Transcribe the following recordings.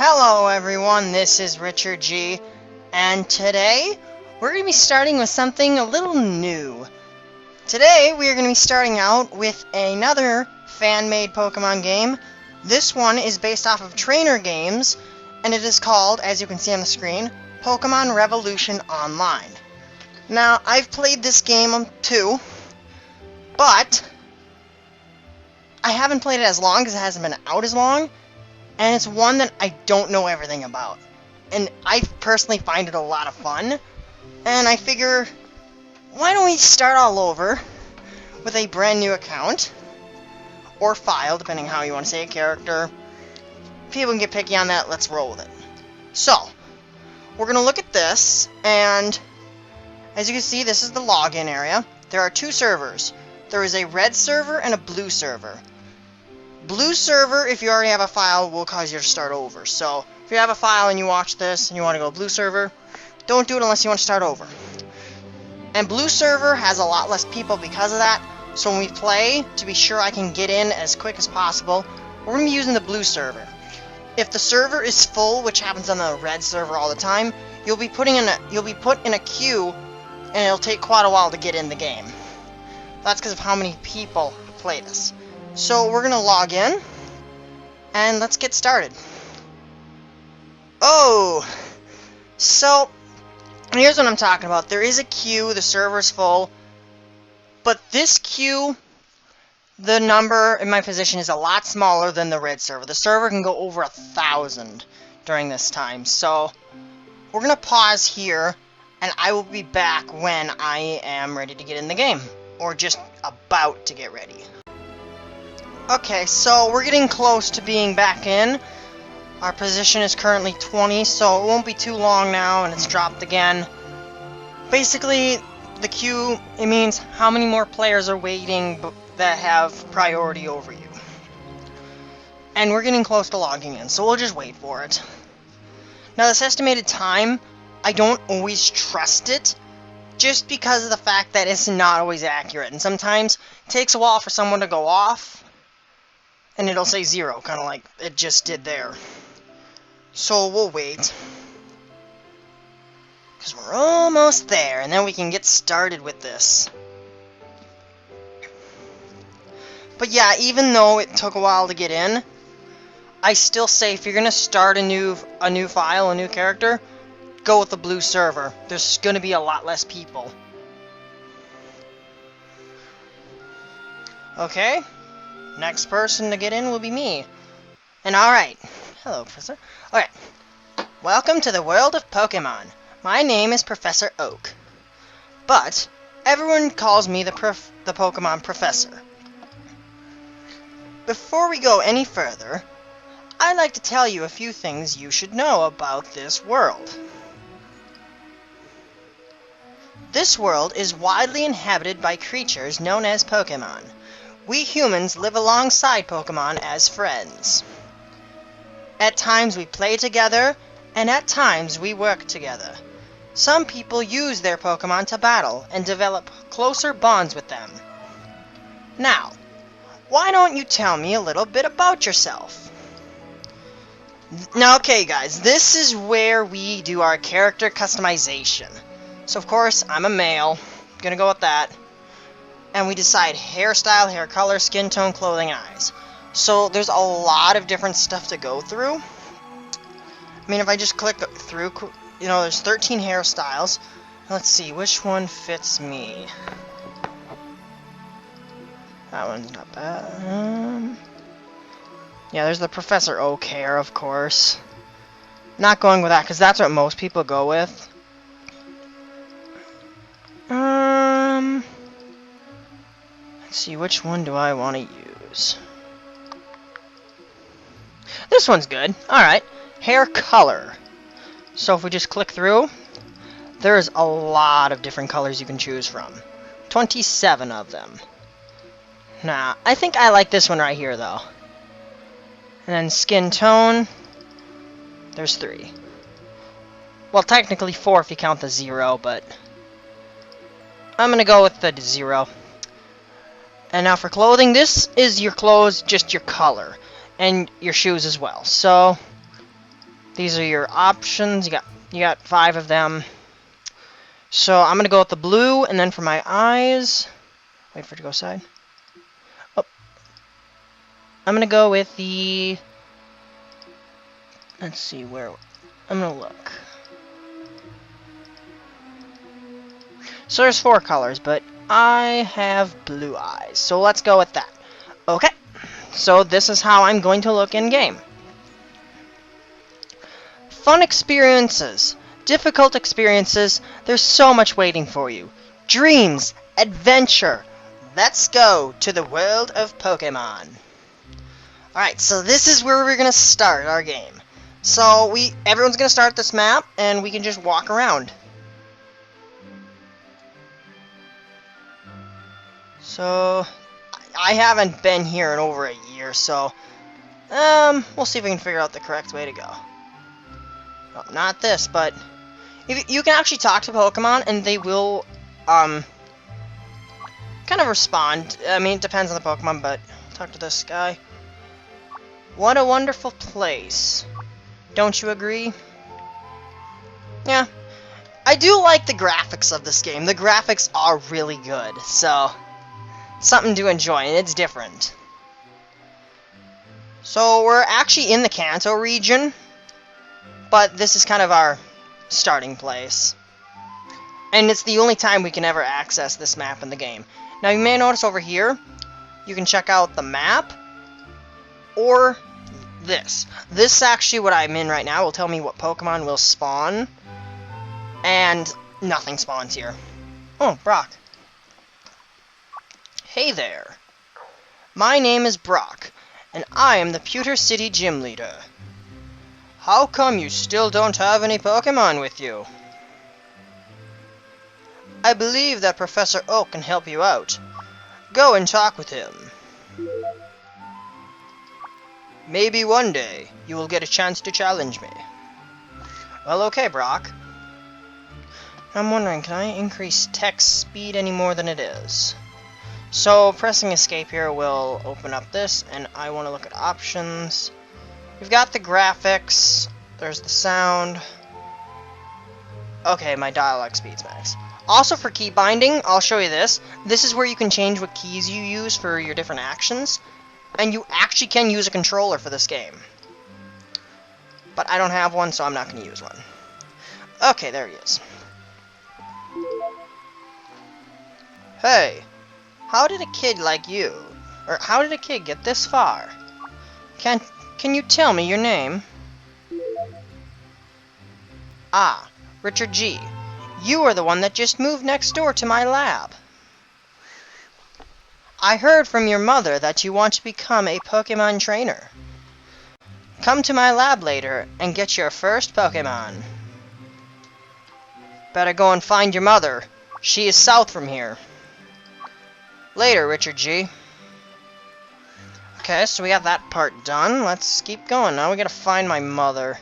Hello everyone, this is Richard G, and today we're going to be starting with something a little new. Today we are going to be starting out with another fan-made Pokemon game. This one is based off of trainer games, and it is called, as you can see on the screen, Pokemon Revolution Online. Now, I've played this game too, but I haven't played it as long because it hasn't been out as long. And it's one that I don't know everything about. And I personally find it a lot of fun. And I figure, why don't we start all over with a brand new account. Or file, depending how you want to say a character. People can get picky on that, let's roll with it. So, we're going to look at this, and as you can see, this is the login area. There are two servers. There is a red server and a blue server. Blue server, if you already have a file, will cause you to start over. So, if you have a file and you watch this and you want to go blue server, don't do it unless you want to start over. And blue server has a lot less people because of that. So when we play, to be sure I can get in as quick as possible, we're going to be using the blue server. If the server is full, which happens on the red server all the time, you'll be put in a queue, and it'll take quite a while to get in the game. That's because of how many people play this. So we're going to log in, and let's get started. Oh, so here's what I'm talking about. There is a queue, the server's full, but this queue, the number in my position is a lot smaller than the red server. The server can go over 1,000 during this time. So we're going to pause here, and I will be back when I am ready to get in the game, or just about to get ready. Okay, so we're getting close to being back in. Our position is currently 20, so it won't be too long now, and it's dropped again. Basically, the queue, it means how many more players are waiting that have priority over you. And we're getting close to logging in, so we'll just wait for it. Now, this estimated time, I don't always trust it, just because of the fact that it's not always accurate. And sometimes it takes a while for someone to go off, and it'll say 0, kind of like it just did there. So we'll wait, because we're almost there, and then we can get started with this. But yeah, even though it took a while to get in, I still say if you're going to start a new file, a new character, go with the blue server. There's going to be a lot less people. Okay. Next person to get in will be me. And alright. Hello, Professor. Alright. Welcome to the world of Pokemon. My name is Professor Oak. But everyone calls me the Pokemon Professor. Before we go any further, I'd like to tell you a few things you should know about this world. This world is widely inhabited by creatures known as Pokemon. We humans live alongside Pokemon as friends. At times we play together, and at times we work together. Some people use their Pokemon to battle and develop closer bonds with them. Now, why don't you tell me a little bit about yourself? Now, okay guys, this is where we do our character customization. So of course, I'm a male, gonna go with that. And we decide hairstyle, hair color, skin tone, clothing, and eyes. So there's a lot of different stuff to go through. I mean, if I just click through, you know, there's 13 hairstyles. Let's see, which one fits me? That one's not bad. Yeah, there's the Professor Oak hair, of course. Not going with that, because that's what most people go with. Let's see, which one do I want to use? This one's good. Alright. Hair color. So if we just click through, there's a lot of different colors you can choose from. 27 of them. Nah, I think I like this one right here, though. And then skin tone, there's 3. Well, technically 4 if you count the 0, but I'm going to go with the 0. And now for clothing, this is your clothes, just your color, and your shoes as well. So, we're going to go with the 0. And now for clothing, this is your clothes, just your color, and your shoes as well. So, we're going to go with the 0. And now for clothing, this is your clothes, just your color, and your shoes as well. So, we're going to go with the 0. And now for clothing, this is your clothes, just your color, and your shoes as well. So, These are your options. You got 5 of them. So I'm gonna go with the blue, and then for my eyes, wait for it to go side. Oh, I'm gonna go with the. Let's see where I'm gonna look. So there's 4 colors, but I have blue eyes, so let's go with that. Okay, so this is how I'm going to look in game. Fun experiences, difficult experiences, there's so much waiting for you. Dreams, adventure, let's go to the world of Pokemon. Alright, so this is where we're going to start our game. So everyone's going to start this map, and we can just walk around. So, I haven't been here in over a year, so we'll see if we can figure out the correct way to go. Well, not this, but you can actually talk to Pokemon, and they will kind of respond. I mean, it depends on the Pokemon, but talk to this guy. What a wonderful place. Don't you agree? Yeah. I do like the graphics of this game. The graphics are really good, so something to enjoy, and it's different. So we're actually in the Kanto region, but this is kind of our starting place. And it's the only time we can ever access this map in the game. Now you may notice over here, you can check out the map, or this. This is actually what I'm in right now. It will tell me what Pokemon will spawn, and nothing spawns here. Oh, Brock. Hey there. My name is Brock, and I am the Pewter City gym leader. How come you still don't have any Pokemon with you? I believe that Professor Oak can help you out. Go and talk with him. Maybe one day you will get a chance to challenge me. Well, okay, Brock. I'm wondering, can I increase text speed any more than it is? So, pressing escape here will open up this, and I want to look at options. We've got the graphics, there's the sound. Okay, my dialogue speed's max. Also for key binding, I'll show you this. This is where you can change what keys you use for your different actions, and you actually can use a controller for this game. But I don't have one, so I'm not going to use one. Okay, there he is. Hey! How did a kid like you, or how did a kid get this far? Can you tell me your name? Ah, Richard G. You are the one that just moved next door to my lab. I heard from your mother that you want to become a Pokemon trainer. Come to my lab later and get your first Pokemon. Better go and find your mother. She is south from here. Later, Richard G. Okay, so we got that part done. Let's keep going. Now we gotta find my mother.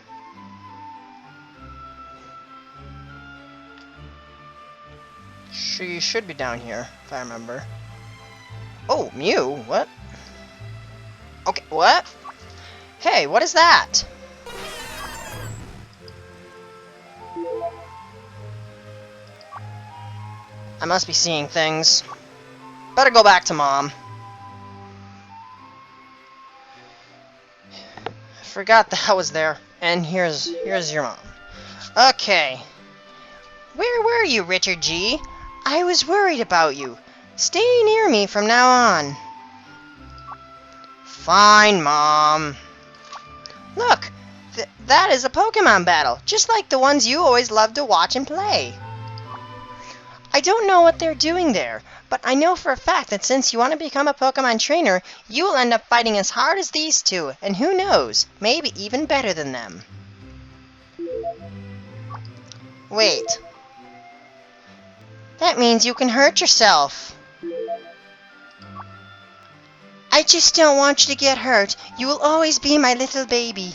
She should be down here, if I remember. Oh, Mew? What? Okay, what? Hey, what is that? I must be seeing things. Better go back to Mom. I forgot that I was there. And here's your mom. Okay. Where were you, Richard G? I was worried about you. Stay near me from now on. Fine, Mom. Look, that is a Pokemon battle, just like the ones you always loved to watch and play. I don't know what they're doing there, but I know for a fact that since you want to become a Pokemon trainer, you will end up fighting as hard as these two, and who knows, maybe even better than them. Wait. That means you can hurt yourself. I just don't want you to get hurt. You will always be my little baby.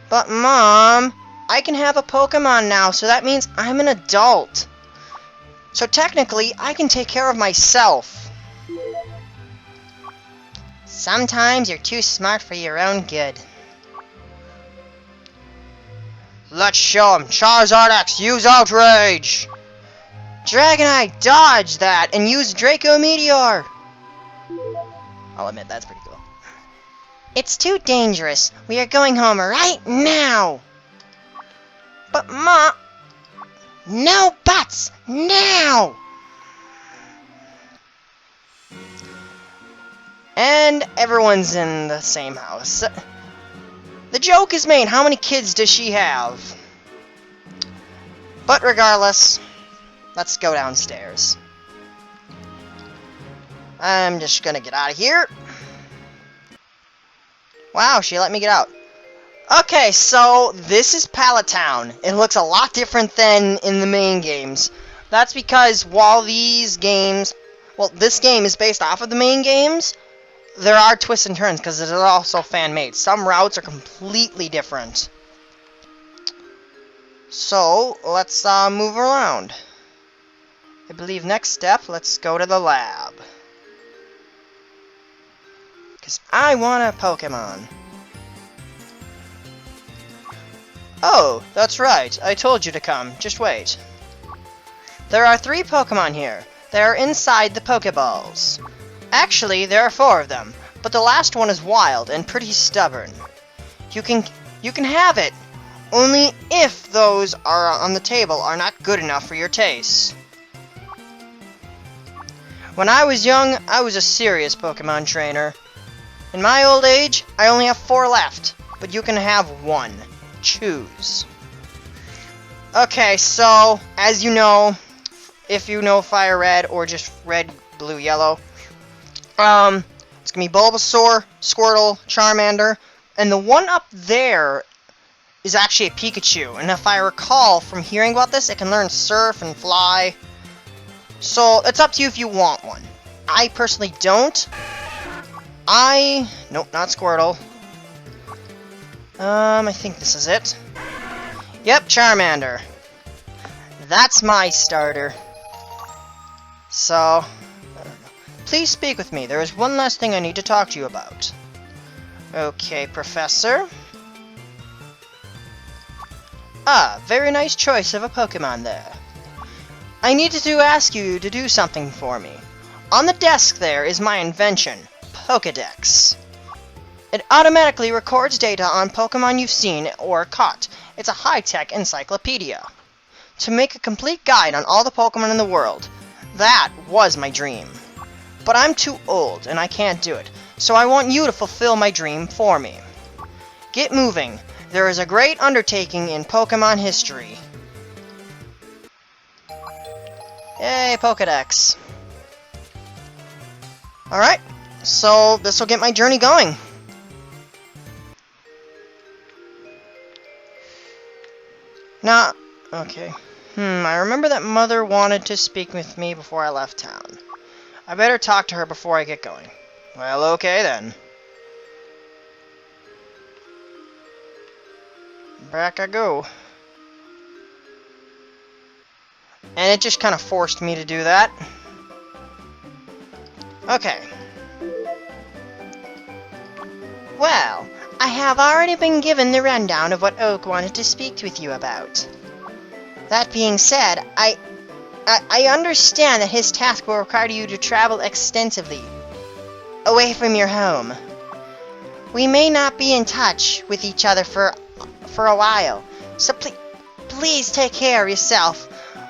But Mom, I can have a Pokemon now, so that means I'm an adult. So technically, I can take care of myself. – Sometimes you're too smart for your own good. Let's show him. Charizard X, use Outrage! Dragonite, dodge that, and use Draco Meteor! I'll admit, that's pretty cool. It's too dangerous. We are going home right now! But, Ma... No buts! Now! And everyone's in the same house. The joke is made, how many kids does she have? But regardless, let's go downstairs. I'm just gonna get out of here. Wow, she let me get out. Okay, so this is Pallet Town. It looks a lot different than in the main games. That's because while these games... Well, this game is based off of the main games, there are twists and turns because it is also fan-made. Some routes are completely different. So, let's move around. I believe next step, let's go to the lab. Because I want a Pokemon. Oh, that's right. I told you to come. Just wait. There are 3 Pokemon here. They are inside the Pokeballs. Actually, there are 4 of them, but the last one is wild and pretty stubborn. You can have it, only if those are on the table are not good enough for your taste. When I was young, I was a serious Pokemon trainer. In my old age, I only have 4 left, but you can have 1. Choose. Okay, so, as you know, if you know Fire Red or just Red, Blue, Yellow, it's gonna be Bulbasaur, Squirtle, Charmander, and the one up there is actually a Pikachu. And if I recall from hearing about this, it can learn Surf and Fly. So it's up to you if you want one. I personally don't. Nope, not Squirtle. I think this is it. Yep, Charmander. That's my starter. So, please speak with me. There is one last thing I need to talk to you about. Okay, Professor. Ah, very nice choice of a Pokemon there. I needed to ask you to do something for me. On the desk there is my invention, Pokédex. It automatically records data on Pokemon you've seen or caught. It's a high-tech encyclopedia. To make a complete guide on all the Pokemon in the world. That was my dream. But I'm too old, and I can't do it. So I want you to fulfill my dream for me. Get moving. There is a great undertaking in Pokemon history. Yay, Pokédex. Alright, so this will get my journey going. Now, okay. I remember that Mother wanted to speak with me before I left town. I better talk to her before I get going. Well, okay then. Back I go. And it just kind of forced me to do that. Okay. Well, I have already been given the rundown of what Oak wanted to speak with you about. That being said, I understand that his task will require you to travel extensively, away from your home. We may not be in touch with each other for a while, so please take care of yourself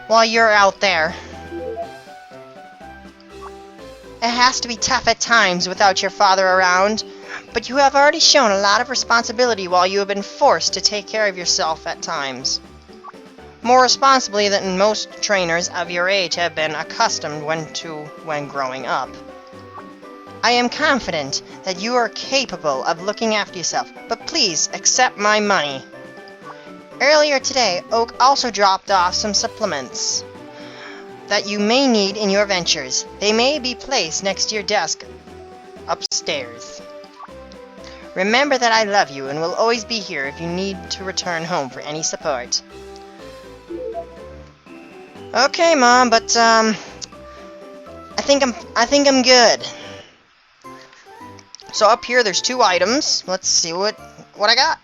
while you're out there. It has to be tough at times without your father around, but you have already shown a lot of responsibility while you have been forced to take care of yourself at times. More responsibly than most trainers of your age have been accustomed when growing up. I am confident that you are capable of looking after yourself, but please accept my money. Earlier today, Oak also dropped off some supplements that you may need in your ventures. They may be placed next to your desk upstairs. Remember that I love you and will always be here if you need to return home for any support. Okay, Mom, but I think I'm good. So up here there's 2 items. Let's see what I got.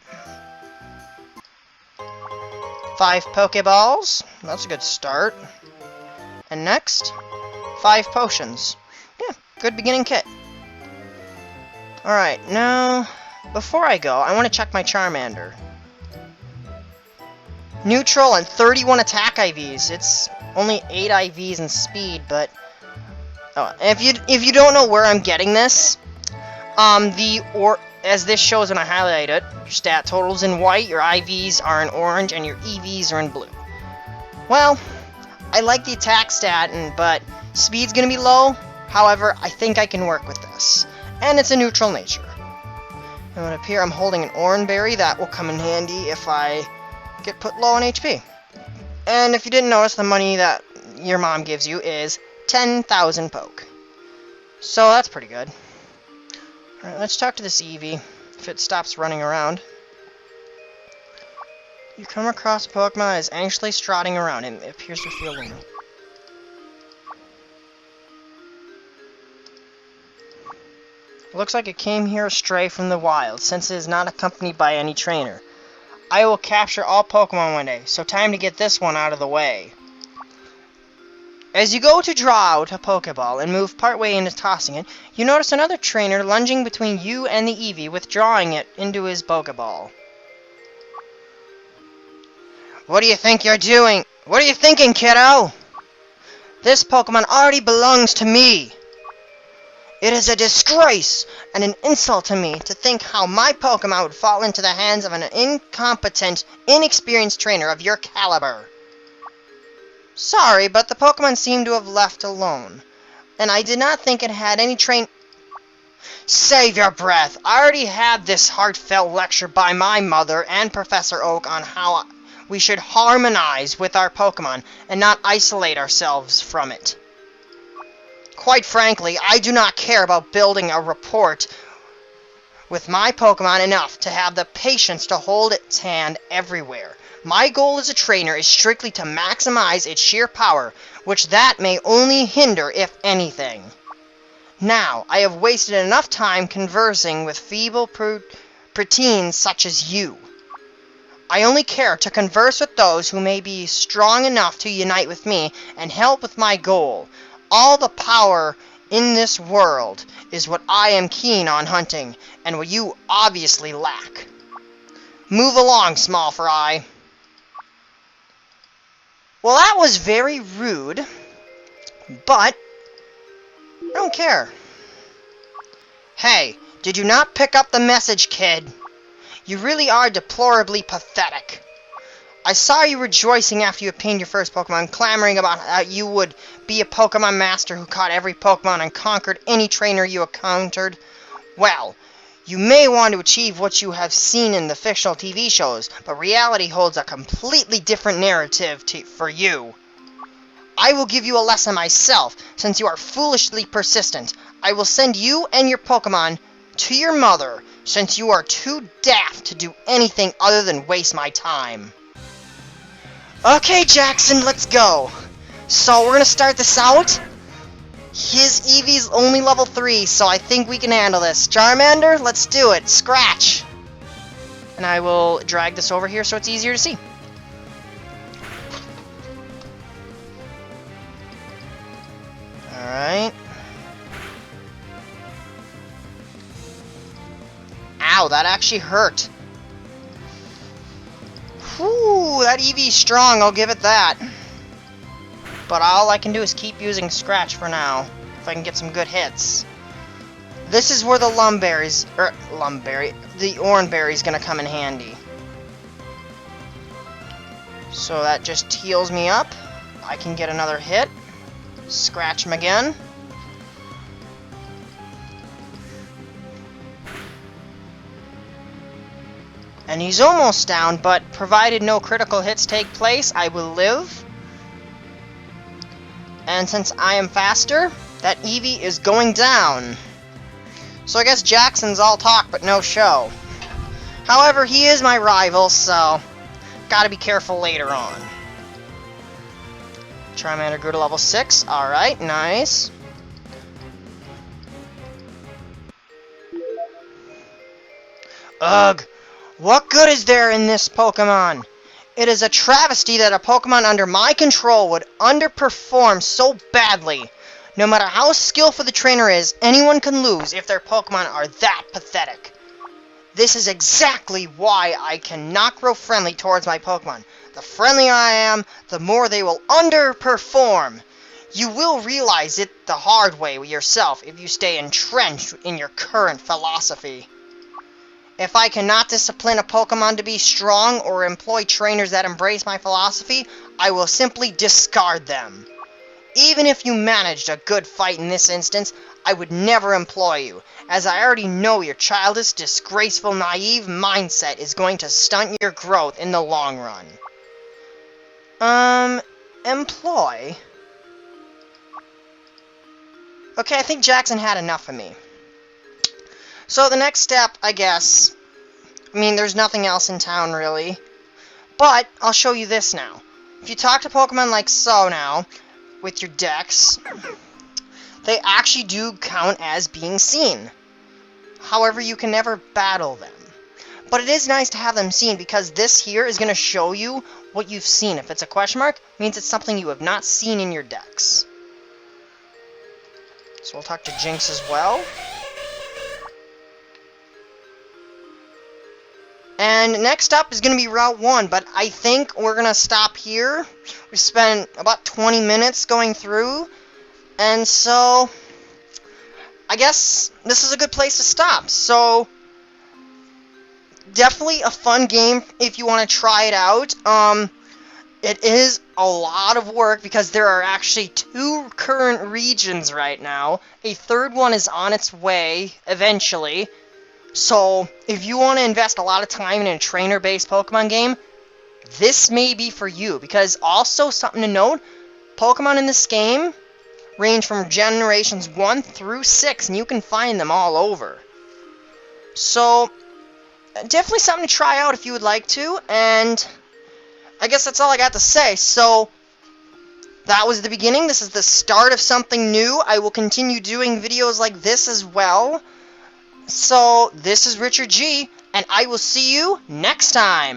5 Pokeballs. That's a good start. And next, 5 potions. Yeah, good beginning kit. Alright, now, before I go, I want to check my Charmander. Neutral and 31 attack IVs. It's only 8 IVs in speed, but... Oh, if you don't know where I'm getting this, as this shows when I highlight it, your stat total's in white, your IVs are in orange, and your EVs are in blue. Well, I like the attack stat, but speed's gonna be low. However, I think I can work with this. And it's a neutral nature. And up here I'm holding an orange berry that will come in handy if I get put low on HP. And if you didn't notice, the money that your mom gives you is 10,000 poke. So that's pretty good. Alright, let's talk to this Eevee, if it stops running around. You come across a Pokemon that is anxiously strutting around him. It appears to feel lonely. Looks like it came here astray from the wild, since it is not accompanied by any trainer. I will capture all Pokemon one day, so time to get this one out of the way. As you go to draw out a Pokeball and move partway into tossing it, you notice another trainer lunging between you and the Eevee, withdrawing it into his Pokeball. What do you think you're doing? What are you thinking, kiddo? This Pokemon already belongs to me. It is a disgrace and an insult to me to think how my Pokemon would fall into the hands of an incompetent, inexperienced trainer of your caliber. Sorry, but the Pokemon seemed to have left alone, and I did not think it had any Save your breath! I already had this heartfelt lecture by my mother and Professor Oak on how we should harmonize with our Pokemon and not isolate ourselves from it. Quite frankly, I do not care about building a rapport with my Pokemon enough to have the patience to hold its hand everywhere. My goal as a trainer is strictly to maximize its sheer power, which that may only hinder if anything. Now, I have wasted enough time conversing with feeble preteens such as you. I only care to converse with those who may be strong enough to unite with me and help with my goal. All the power in this world is what I am keen on hunting, and what you obviously lack. Move along, small fry. Well, that was very rude, but I don't care. Hey, did you not pick up the message, kid? You really are deplorably pathetic. I saw you rejoicing after you obtained your first Pokemon, clamoring about how you would be a Pokemon master who caught every Pokemon and conquered any trainer you encountered. Well, you may want to achieve what you have seen in the fictional TV shows, but reality holds a completely different narrative for you. I will give you a lesson myself, since you are foolishly persistent. I will send you and your Pokemon to your mother, since you are too daft to do anything other than waste my time. Okay, Jackson, let's go. So, we're gonna start this out. His Eevee's only level 3, so I think we can handle this. Charmander, let's do it. Scratch. And I will drag this over here so it's easier to see. Alright. Ow, that actually hurt. Whew, that Eevee's strong, I'll give it that. But all I can do is keep using Scratch for now, if I can get some good hits. This is where the the Orange Berry's gonna come in handy. So that just heals me up. I can get another hit. Scratch him again. And he's almost down, but provided no critical hits take place, I will live. And since I am faster, that Eevee is going down. So I guess Jackson's all talk but no show. However, he is my rival, so gotta be careful later on. Charmander grew to level 6. Alright, nice. Ugh! What good is there in this Pokemon? It is a travesty that a Pokemon under my control would underperform so badly. No matter how skillful the trainer is, anyone can lose if their Pokemon are that pathetic. This is exactly why I cannot grow friendly towards my Pokemon. The friendlier I am, the more they will underperform. You will realize it the hard way yourself if you stay entrenched in your current philosophy. If I cannot discipline a Pokemon to be strong or employ trainers that embrace my philosophy, I will simply discard them. Even if you managed a good fight in this instance, I would never employ you, as I already know your childish, disgraceful, naive mindset is going to stunt your growth in the long run. Employ? Okay, I think Jackson had enough of me. So the next step, I guess, I mean, there's nothing else in town, really. But, I'll show you this now. If you talk to Pokemon like so now, with your decks, they actually do count as being seen. However, you can never battle them. But it is nice to have them seen, because this here is going to show you what you've seen. If it's a question mark, it means it's something you have not seen in your decks. So we'll talk to Jinx as well. And next up is going to be Route 1, but I think we're going to stop here. We spent about 20 minutes going through, and so I guess this is a good place to stop. So definitely a fun game if you want to try it out. It is a lot of work because there are actually 2 current regions right now. A third one is on its way eventually. So, if you want to invest a lot of time in a trainer-based Pokemon game, this may be for you. Because also, something to note, Pokemon in this game range from generations 1 through 6, and you can find them all over. So, definitely something to try out if you would like to, and I guess that's all I got to say. So, that was the beginning. This is the start of something new. I will continue doing videos like this as well. So, this is Richard G, and I will see you next time.